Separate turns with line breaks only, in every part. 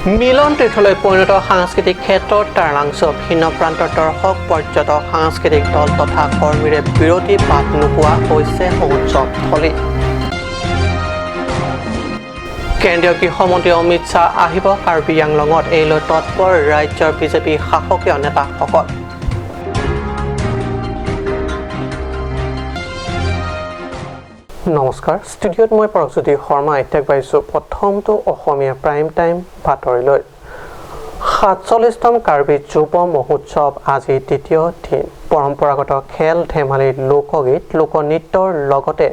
মিলন তীৰ্থলৈ পৰিণত সাংস্কৃতিক ক্ষেত্ৰত টাৰলাংচ ভিন্ন প্ৰান্তৰ দৰ্শক পৰ্যটক সাংস্কৃতিক দল তথা কৰ্মীৰে বিৰতি বাট নোপোৱা হৈছে মহোৎসৱস্থলী। কেন্দ্ৰীয় গৃহমন্ত্ৰী অমিত শ্বাহ আহিব কাৰ্বি আংলঙত, এই লৈ তৎপৰ ৰাজ্যৰ বিজেপি শাসকীয় নেতাসকল। নমস্কাৰ, ষ্টুডিঅ'ত মই পৰশজ্যোতি শৰ্মা এতিয়া পাইছোঁ প্ৰথমটো অসমীয়া প্ৰাইম টাইম বাতৰিলৈ। ৪৭তম কাৰ্বি যুৱ মহোৎসৱ আজি দ্বিতীয় দিন। পৰম্পৰাগত খেল ধেমালি, লোকগীত, লোকনৃত্যৰ লগতে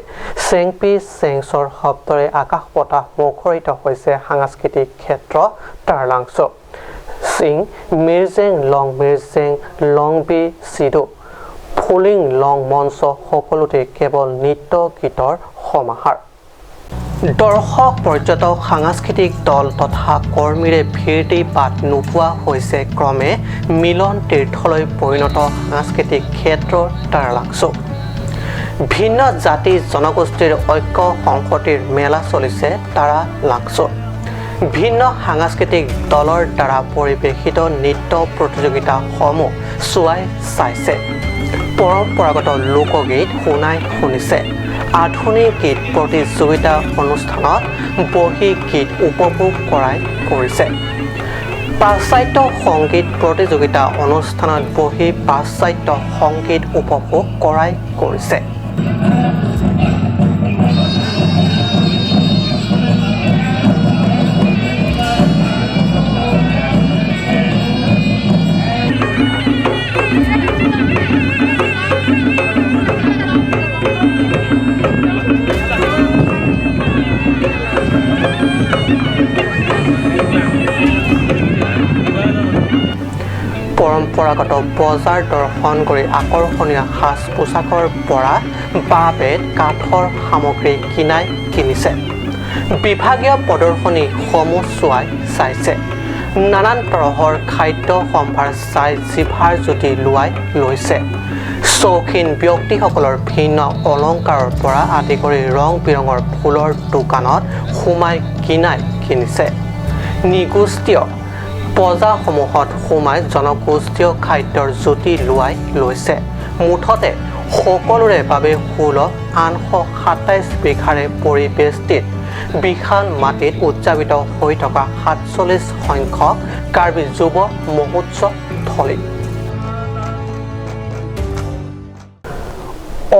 চেংপি চেংচৰ শব্দৰে আকাশ বতাহ মুখৰিত হৈছে সাংস্কৃতিক ক্ষেত্ৰ টাৰলাংচ। চিং মিৰ্জেং লং মিৰ্জেং লং বি চিডু ফুলিং লং মঞ্চ সকলোতে কেৱল নৃত্য গীতৰ সমাহাৰ। দৰ্শক পৰ্যটক সাংস্কৃতিক দল তথা কৰ্মীৰে ভিৰ দি বাট নোপোৱা হৈছে ক্ৰমে মিলন তীৰ্থলৈ পৰিণত সাংস্কৃতিক ক্ষেত্ৰ টাৰলাংচ। ভিন্ন জাতি জনগোষ্ঠীৰ ঐক্য সংহতিৰ মেলা চলিছে টাৰলাংচ। ভিন্ন সাংস্কৃতিক দলৰ দ্বাৰা পৰিৱেশিত নৃত্য প্ৰতিযোগিতাসমূহ চোৱাই চাইছে, পৰম্পৰাগত লোকগীত শুনাই শুনিছে, আধুনিক গীত প্ৰতিযোগিতা অনুষ্ঠানত বহি গীত উপভোগ কৰাই কৰিছে, পাশ্চাত্য সংগীত প্ৰতিযোগিতা অনুষ্ঠানত বহি পাশ্চাত্য সংগীত উপভোগ কৰাই কৰিছে। পৰম্পৰাগত বজাৰ দৰ্শন কৰি আকৰ্ষণীয় সাজ পোছাকৰ পৰা বাঁহ বেত কাঠৰ সামগ্ৰী কিনিছে, বিভাগীয় প্ৰদৰ্শনীসমূহ চোৱাই চাইছে, নানান তৰহৰ খাদ্য সম্ভাৰ চাই জিভাৰ জুতি লোৱাই লৈছে, চৌখিন ব্যক্তিসকলৰ ভিন্ন অলংকাৰৰ পৰা আদি কৰি ৰং বিৰঙৰ ফুলৰ দোকানত সোমাই কিনিছে, নিগোষ্ঠীয় বজাৰসমূহত সোমাই জনগোষ্ঠীয় খাদ্যৰ জুতি লোৱাই লৈছে। মুঠতে সকলোৰে বাবে সুলভ ৮২৭ বিঘাৰে পৰিবেষ্টিত বিশাল মাটিত উদযাপিত হৈ থকা ৪৭ সংখ্যক কাৰ্বি যুৱ মহোৎসৱ থলী।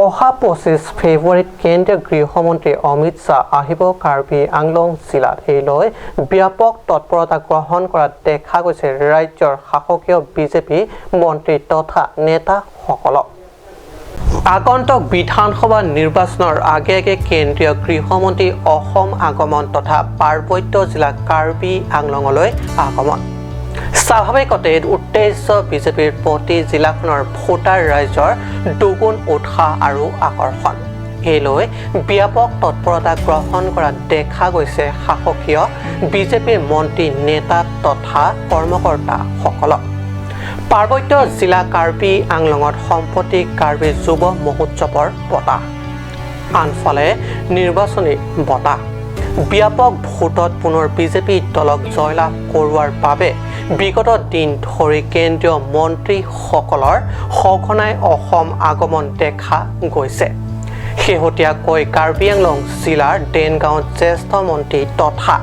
অহা ২৫ ফেব্ৰুৱাৰীত কেন্দ্ৰীয় গৃহমন্ত্ৰী অমিত শ্বাহ আহিব কাৰ্বি আংলং জিলাত, এই লৈ ব্যাপক তৎপৰতা গ্ৰহণ কৰাত দেখা গৈছে ৰাজ্যৰ শাসকীয় বিজেপি মন্ত্ৰী তথা নেতাসকলক। আগন্তুক বিধানসভা নিৰ্বাচনৰ আগে আগে কেন্দ্ৰীয় গৃহমন্ত্ৰী অসম আগমন তথা পাৰ্বত্য জিলা কাৰ্বি আংলঙলৈ আগমন। স্বাভাৱিকতে উদ্দেশ্য বিজেপিৰ প্ৰতি জিলাখনৰ ভোটাৰ ৰাইজৰ দুগুণ উৎসাহ আৰু আকৰ্ষণ। এই লৈ ব্যাপক তৎপৰতা গ্ৰহণ কৰা দেখা গৈছে শাসকীয় বিজেপিৰ মন্ত্ৰী নেতা তথা কৰ্মকৰ্তাসকলক। পাৰ্বত্য জিলা কাৰ্বি আংলঙত সম্প্ৰতি কাৰ্বি যুৱ মহোৎসৱৰ বতাহ, আনফালে নিৰ্বাচনী বতাহ। ব্যাপক ভোটত পুনৰ বিজেপি দলক জয়লাভ কৰোৱাৰ বাবে বিগত দিন ধৰি কেন্দ্ৰীয় মন্ত্ৰীসকলৰ সঘনাই অসম আগমন দেখা গৈছে। শেহতীয়াকৈ কাৰ্বি আংলং জিলাৰ দেনগাঁৱত জ্যেষ্ঠ মন্ত্ৰী তথা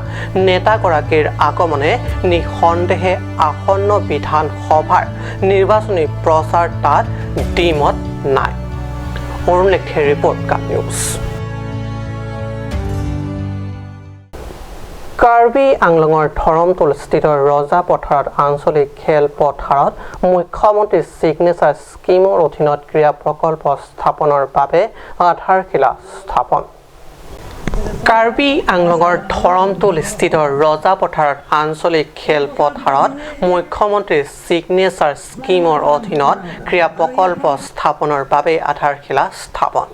নেতাগৰাকীৰ আগমনে নিঃসন্দেহে আসন্ন বিধানসভাৰ নিৰ্বাচনী প্ৰচাৰ তাত ডিমত নাই। অৰুণ লেখীৰ ৰিপৰ্ট, কাম নিউজ। কাৰ্বি আংলঙৰ ধৰমটোলস্থিত ৰজা পথাৰত আঞ্চলিক খেলপথাৰত মুখ্যমন্ত্ৰী ছিগনেচাৰ স্কিমৰ অধীনত ক্ৰীড়া প্ৰকল্প স্থাপনৰ বাবে আধাৰশিলা স্থাপন। কাৰ্বি আংলঙৰ ধৰমটোলস্থিত ৰজা পথাৰত আঞ্চলিক খেলপথাৰত মুখ্যমন্ত্ৰী ছিগনেচাৰ স্কিমৰ অধীনত ক্ৰীড়া প্ৰকল্প স্থাপনৰ বাবে আধাৰশিলা স্থাপন।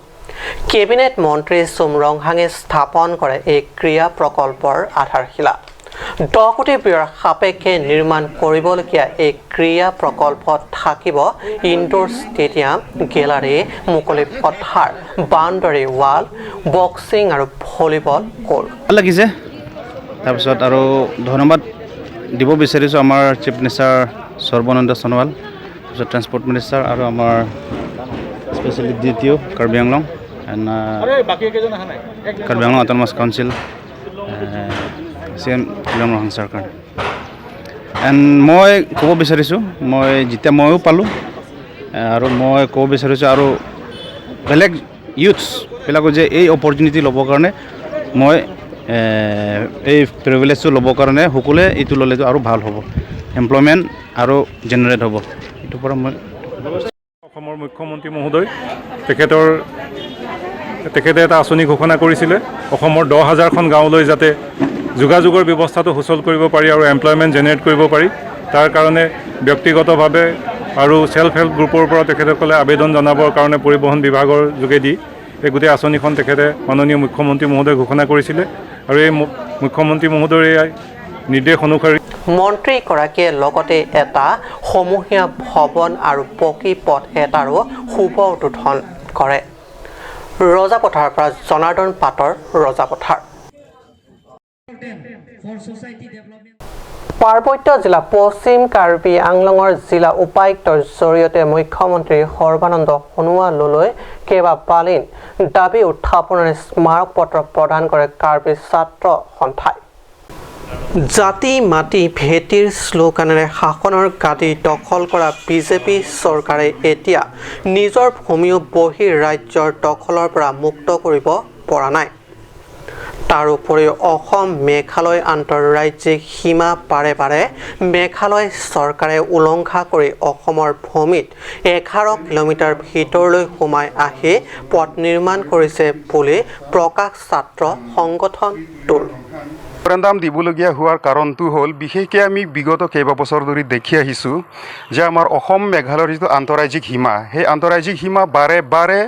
কেবিনেট মন্ত্ৰী চুমৰংহাঙে স্থাপন কৰে এই ক্ৰীড়া প্ৰকল্পৰ আধাৰশিলা। 10 কোটি ব্যয়ৰ সাপেক্ষে নিৰ্মাণ কৰিবলগীয়া এই ক্ৰীড়া প্ৰকল্পত থাকিব ইনডোৰ ষ্টেডিয়াম, গেলাৰী, মুকলি পথাৰ, বাউণ্ডাৰী ৱাল, বক্সিং আৰু ভলীবল কোৰ্ট।
লাগিছে তাৰপিছত আৰু ধন্যবাদ দিব বিচাৰিছোঁ আমাৰ chief minister Sarbananda Sonowal, transport minister আৰু আমাৰ specially DTO Karbi Anglong and Karbi Anglong autonomous council CM চৰকাৰ। এণ্ড মই ক'ব বিচাৰিছোঁ, যেতিয়া ময়ো পালোঁ আৰু মই ক'ব বিচাৰিছোঁ আৰু বেলেগ ইউথছবিলাকো যে এই অপৰচুনিটি ল'বৰ কাৰণে মই এই প্ৰিভিলেজটো ল'বৰ কাৰণে সকলোৱে এইটো ল'লে আৰু ভাল হ'ব, এমপ্লয়মেণ্ট আৰু জেনেৰেট হ'ব। এইটোৰ পৰা মই
অসমৰ মুখ্যমন্ত্ৰী মহোদয় তেখেতে এটা আঁচনি ঘোষণা কৰিছিলে অসমৰ 10,000খন গাঁৱলৈ যাতে যোগাযোগৰ ব্যৱস্থাটো সুচল কৰিব পাৰি আৰু এমপ্লয়মেণ্ট জেনেৰেট কৰিব পাৰি। তাৰ কাৰণে ব্যক্তিগতভাৱে আৰু ছেল্ফ হেল্প গ্ৰুপৰ পৰা তেখেতসকলে আবেদন জনাবৰ কাৰণে পৰিবহণ বিভাগৰ যোগেদি এই গোটেই আঁচনিখন তেখেতে মাননীয় মুখ্যমন্ত্ৰী মহোদয়ে ঘোষণা কৰিছিলে আৰু এই মুখ্যমন্ত্ৰী মহোদয়ৰ এই নিৰ্দেশ অনুসৰি
মন্ত্ৰীগৰাকীয়ে লগতে এটা সমূহীয়া ভৱন আৰু পকী পথ এটাৰো শুভ উদ্বোধন কৰে। ৰজাপথাৰৰ পৰা জনাৰ্দন পাটৰ ৰজাপথাৰ। পাৰ্বত্য জিলা পশ্চিম কাৰ্বি আংলঙৰ জিলা উপায়ুক্তৰ জৰিয়তে মুখ্যমন্ত্ৰী সৰ্বানন্দ সোণোৱাললৈ কেইবাবালিন দাবী উত্থাপনেৰে স্মাৰক পত্ৰ প্ৰদান কৰে কাৰ্বি ছাত্ৰ সন্থাই। জাতি মাটি ভেটিৰ শ্লোগানেৰে শাসনৰ গাদী দখল কৰা বিজেপি চৰকাৰে এতিয়া নিজৰ ভূমিও বহিৰ ৰাজ্যৰ দখলৰ পৰা মুক্ত কৰিব পৰা নাই। তাৰোপৰিও অসম মেঘালয় আন্তঃৰাজ্যিক সীমা বাৰে বাৰে মেঘালয় চৰকাৰে উলংঘা কৰি অসমৰ ভূমিত 11 কিলোমিটাৰ ভিতৰলৈ সোমাই আহি পথ নিৰ্মাণ কৰিছে বুলি প্ৰকাশ ছাত্ৰ সংগঠনটোৰ।
মেমৰেণ্ডাম দিবলগীয়া হোৱাৰ কাৰণটো হ'ল বিশেষকৈ আমি বিগত কেইবাবছৰ ধৰি দেখি আহিছোঁ যে আমাৰ অসম মেঘালয়ৰ যিটো আন্তঃৰাজ্যিক সীমা, সেই আন্তঃৰাজ্যিক সীমা বাৰে বাৰে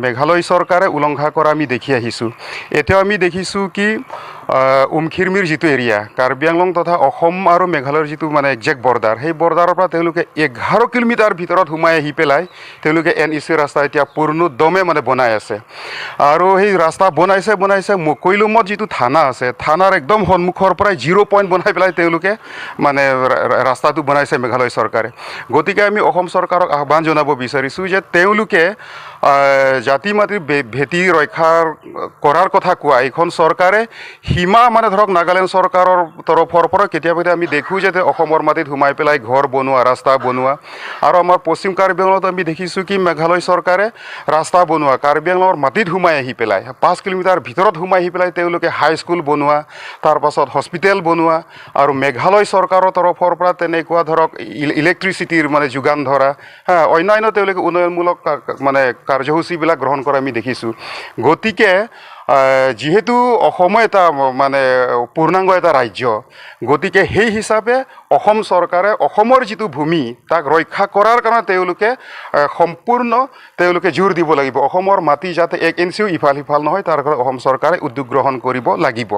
মেঘালয় চৰকাৰে উলংঘা কৰা আমি দেখি আহিছোঁ। এতিয়াও আমি দেখিছোঁ কি উমখিৰমিৰ যিটো এৰিয়া, কাৰ্বি আংলং তথা অসম আৰু মেঘালয়ৰ যিটো মানে একজেক্ট বৰ্ডাৰ, সেই বৰ্ডাৰৰ পৰা তেওঁলোকে 11 কিলোমিটাৰ ভিতৰত সোমাই আহি পেলাই তেওঁলোকে NEC ৰাস্তা এতিয়া পূৰ্ণোদ্যমে মানে বনাই আছে। আৰু সেই ৰাস্তা বনাইছে মকৈলুমত যিটো থানা আছে, থানাৰ একদম সন্মুখৰ পৰাই 0 পইণ্ট বনাই পেলাই তেওঁলোকে মানে ৰাস্তাটো বনাইছে মেঘালয় চৰকাৰে। গতিকে আমি অসম চৰকাৰক আহ্বান জনাব বিচাৰিছোঁ যে তেওঁলোকে জাতি মাটিৰ ভেটি ৰক্ষা কৰাৰ কথা কোৱা এইখন চৰকাৰে সীমা মানে ধৰক নাগালেণ্ড চৰকাৰৰ তৰফৰ পৰা কেতিয়াবা আমি দেখোঁ যে অসমৰ মাটিত সোমাই পেলাই ঘৰ বনোৱা, ৰাস্তা বনোৱা। আৰু আমাৰ পশ্চিম কাৰ্বি আংলঙত আমি দেখিছোঁ কি মেঘালয় চৰকাৰে ৰাস্তা বনোৱা, কাৰ্বি আংলঙৰ মাটিত সোমাই আহি পেলাই 5 কিলোমিটাৰ ভিতৰত সোমাই আহি পেলাই তেওঁলোকে হাইস্কুল বনোৱা, তাৰপাছত হস্পিটেল বনোৱা আৰু মেঘালয় চৰকাৰৰ তৰফৰ পৰা তেনেকুৱা ধৰক ইলেক্ট্ৰিচিটিৰ মানে যোগান ধৰা, অন্যান্য তেওঁলোকে উন্নয়নমূলক মানে কাৰ্যসূচীবিলাক গ্ৰহণ কৰা আমি দেখিছোঁ। গতিকে যিহেতু অসম এটা মানে পূৰ্ণাংগ এটা ৰাজ্য, গতিকে সেই হিচাপে অসম চৰকাৰে অসমৰ যিটো ভূমি তাক ৰক্ষা কৰাৰ কাৰণে সম্পূৰ্ণ জোৰ দিব লাগিব। অসমৰ মাটি যাতে 1 ইঞ্চিও ইফাল সিফাল নহয় তাৰ কাৰণে অসম চৰকাৰে উদ্যোগ গ্ৰহণ কৰিব লাগিব।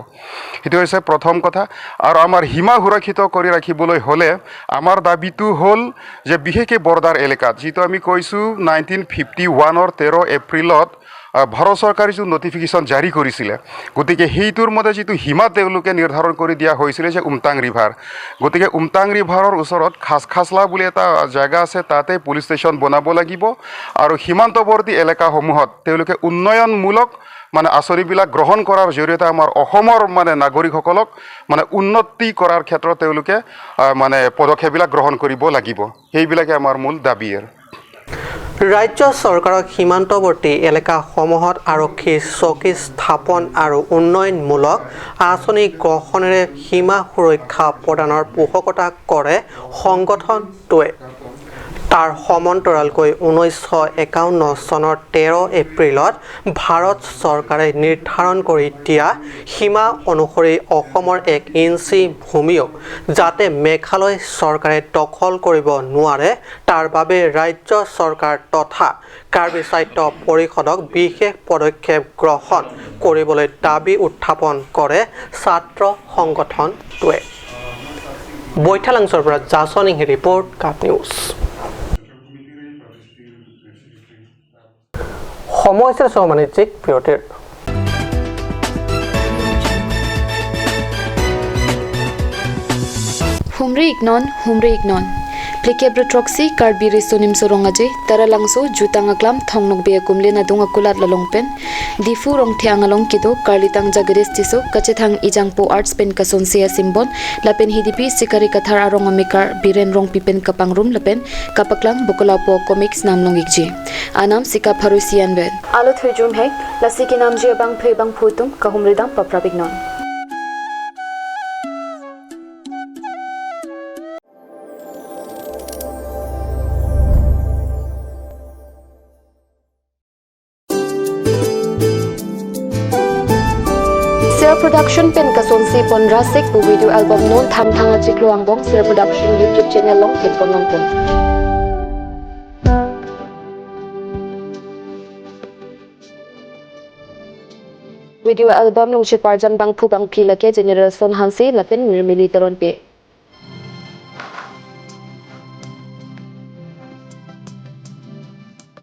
সেইটো হৈছে প্ৰথম কথা। আৰু আমাৰ সীমা সুৰক্ষিত কৰি ৰাখিবলৈ হ'লে আমাৰ দাবীটো হ'ল যে বিশেষকৈ বৰ্ডাৰ এলেকাত যিটো আমি কৈছোঁ 1951ৰ 13 এপ্ৰিলত ভাৰত চৰকাৰে যিটো নটিফিকেশ্যন জাৰি কৰিছিলে, গতিকে সেইটোৰ মতে যিটো সীমা তেওঁলোকে নিৰ্ধাৰণ কৰি দিয়া হৈছিলে যে উমটাং ৰিভাৰ, গতিকে উমটাং ৰিভাৰৰ ওচৰত খাছখাছলা বুলি এটা জেগা আছে, তাতে পুলিচ ষ্টেচন বনাব লাগিব। আৰু সীমান্তৱৰ্তী এলেকাসমূহত তেওঁলোকে উন্নয়নমূলক মানে আঁচনিবিলাক গ্ৰহণ কৰাৰ জৰিয়তে আমাৰ অসমৰ মানে নাগৰিকসকলক মানে উন্নতি কৰাৰ ক্ষেত্ৰত তেওঁলোকে মানে পদক্ষেপবিলাক গ্ৰহণ কৰিব লাগিব। সেইবিলাকে আমাৰ মূল দাবী।
ৰাজ্য চৰকাৰক সীমান্তৱৰ্তী এলেকাসমূহত আৰক্ষী চকী স্থাপন আৰু উন্নয়নমূলক আঁচনি গ্ৰহণেৰে সীমা সুৰক্ষা প্ৰদানৰ পোষকতা কৰে সংগঠনটোৱে। তাৰ সমান্তৰালকৈ 1951 চনৰ 13 এপ্ৰিলত ভাৰত চৰকাৰে নিৰ্ধাৰণ কৰি দিয়া সীমা অনুসৰি অসমৰ 1 ইঞ্চি ভূমিও যাতে মেঘালয় চৰকাৰে দখল কৰিব নোৱাৰে তাৰ বাবে ৰাজ্য চৰকাৰ তথা কাৰ্বি সাহিত্য পৰিষদক বিশেষ পদক্ষেপ গ্ৰহণ কৰিবলৈ দাবী উত্থাপন কৰে ছাত্ৰ সংগঠনটোৱে। বৈঠালাংছৰ পৰা জাছনিংহি ৰিপৰ্ট, কাপ নিউজ। সময় আছিল বাণিজ্যিক বিৰতিৰ।
Humri ignon. Pleke Brutroxy, Carbiri Sonim Sorongaje, Taralangso, Jutangaklam, Thongnok Bea Kumlena Dunga Kulat Lalongpen, Difu Rong Tiangalong Kido, Karlitang Jagadistiso, Kachetang Ijangpo Arts Pen Kasonsia Simbon, Lapen Hidipi, Sikari Kathar Arongomekar, Biren Rong Pipen Kapangrum Lapen, Kapaklang, Bokolapo Comics Namlong Ikji. Anam Sika Parusian Ben. Alot Hujum Hek, Lasiki Namji Bang Pebang Putum, Kahumridam Paprabignon. Production pen kasonsi pon rasik bu video album non tham thanga chikluang bong Sir Production YouTube channel long hit pon long pon. Video album long chit parjan bang phu bang phi lake generation hansi lapen militaron pe.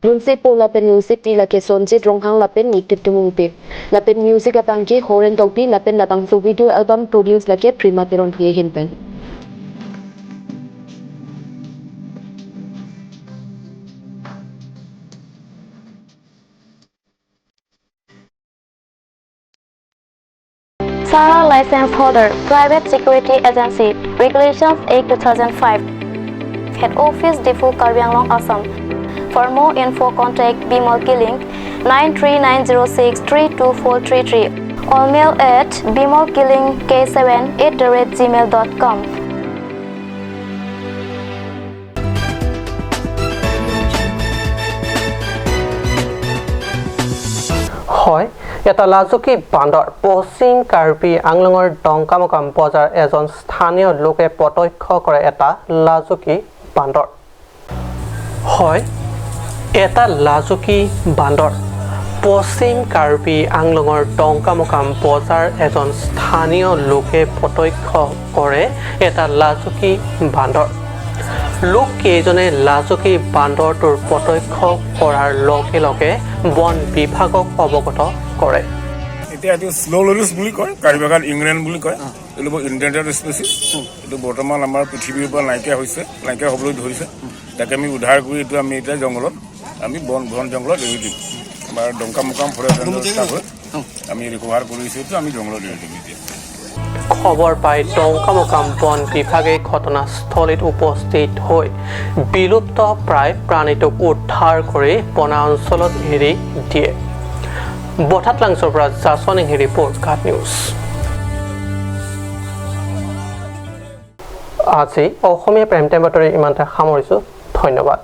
Nunse po lapen music pi lake sonje dronghang lapen nikit tumung pe. Lapen music apang ke horen tokpi lapen latang so video album produce lake prima teron pe hinpen.
Sarah license holder, Private Security Agency, Regulations 8/2005. Head Office Defu Karbi Anglong Assam. For more info, contact Bimol Killing 93906-32433 or mail at bimolkillingk7@gmail.com.
হয় এটা লাজুকী বান্দৰ পশ্চিম কাৰ্বি আংলঙৰ ডংকামকাম বজাৰ এজন স্থানীয় লোকে প্ৰত্যক্ষ কৰে এটা লাজুকী বান্দৰ হয় এটা লাজুকী বান্দৰ পশ্চিম কাৰ্বি আংলঙৰ ডংকামকাম বজাৰ এজন স্থানীয় লোকে প্ৰত্যক্ষ কৰে এটা লাজুকী বান্দৰ লোক কেইজনে লাজুকী বান্দৰটোৰ প্ৰত্যক্ষ কৰাৰ লগে লগে বন বিভাগক অৱগত কৰে
এতিয়া এইটো স্ল'লৰিছ বুলি কয় কাৰিবাগান ইংলেণ্ড বুলি কয় এইটো ইণ্টেণ্ডেড স্পেচিছ এইটো বৰ্তমান আমাৰ পৃথিৱীৰ পৰা নাইকিয়া হ'বলৈ ধৰিছে তাকে আমি উদ্ধাৰ কৰি এইটো আমি এতিয়া জংঘলত আমি ঘন জংঘলত এৰি দিম আমাৰ ডংকামকাম ফৰেষ্ট ষ্টাফে আমি ৰিকভাৰ কৰিছোঁ এইটো আমি জংঘলত এৰি দিম এতিয়া
খবৰ পাই ডংকামকাম বন বিভাগে ঘটনাস্থলীত উপস্থিত হৈ বিলুপ্ত প্ৰায় প্ৰাণীটোক উদ্ধাৰ কৰি বনা অঞ্চলত এৰি দিয়ে বঠাতলাংছৰ পৰা জাছনিংহি ৰিপৰ্ট কাট নিউজ আজি অসমীয়া প্ৰাইম টাইম বাতৰি ইমানতে সামৰিছোঁ ধন্যবাদ